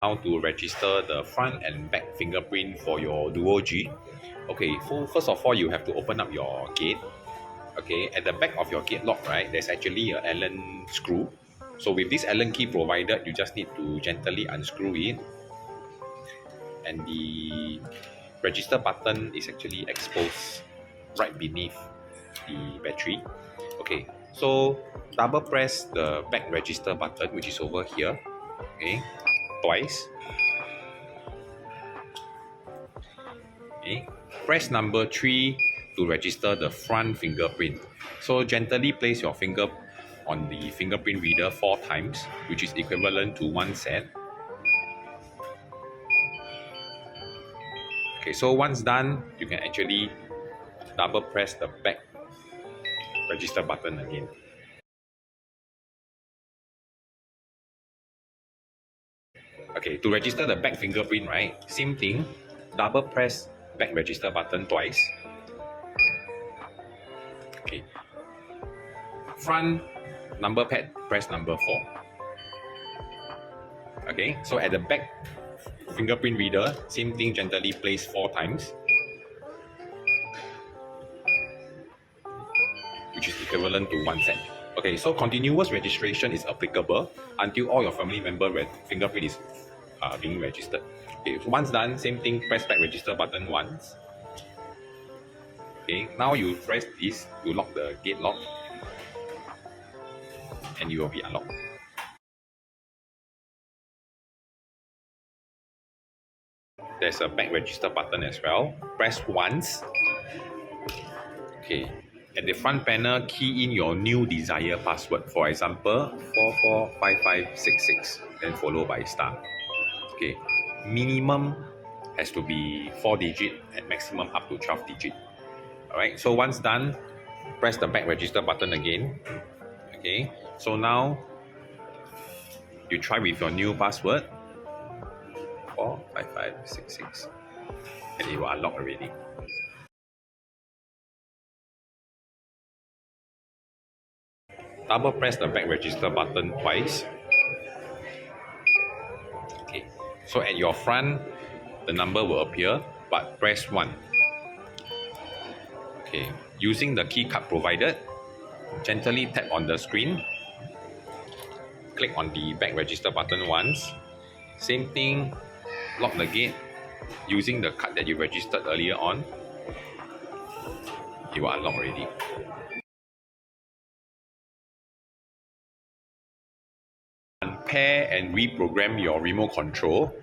how to register the front and back fingerprint for your Duo G. Okay, so first of all, you have to open up your gate. Okay, at the back of your gate lock, right, there's actually an Allen screw. So with this Allen key provided, you just need to gently unscrew it. And the register button is actually exposed right beneath the battery. Okay, so double press the back register button, which is over here, okay, twice. Okay, press number 3 to register the front fingerprint. So gently place your finger on the fingerprint reader 4 times, which is equivalent to 1 set. Okay, so once done, you can actually double press the back register button again. Okay, to register the back fingerprint, right, same thing, double press back register button twice. Okay, front number pad, press number 4. Okay, so at the back fingerprint reader, same thing, gently place 4 times, which is equivalent to 1 set. Okay, so continuous registration is applicable until all your family member fingerprint is being registered. Okay, so once done, same thing, press back register button once. Okay, now you press this to lock the gate lock, and you will be unlocked. There's a back register button as well. Press once. Okay, at the front panel, key in your new desired password. For example, 445566, then followed by star. Okay, minimum has to be 4 digit and maximum up to 12 digit. Alright, so once done, press the back register button again. Okay, so now you try with your new password, 45566, and it will unlock already. Double press the back register button twice. Okay, so at your front, the number will appear, but press 1. Okay, using the key card provided, gently tap on the screen, click on the back register button once. Same thing, lock the gate using the card that you registered earlier on. It will unlock already. Unpair and reprogram your remote control.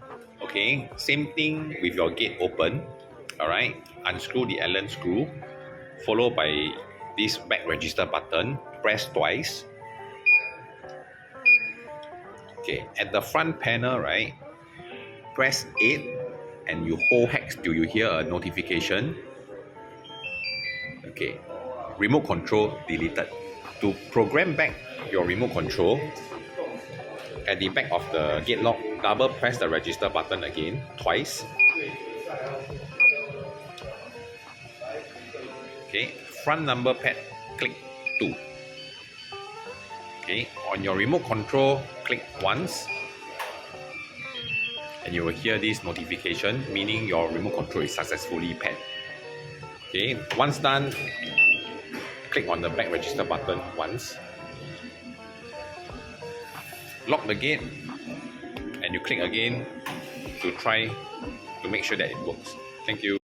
Okay, same thing with your gate open. Alright, unscrew the Allen screw, followed by this back register button, press twice. Okay, at the front panel, right, press 8 and you hold hex till you hear a notification. Okay, remote control deleted. To program back your remote control, at the back of the gate lock, double press the register button again, twice. Okay, front number pad, click 2. Okay, on your remote control, click once, and you will hear this notification, meaning your remote control is successfully paired. Okay, once done, click on the back register button once, lock the gate, and you click again to try to make sure that it works. Thank you.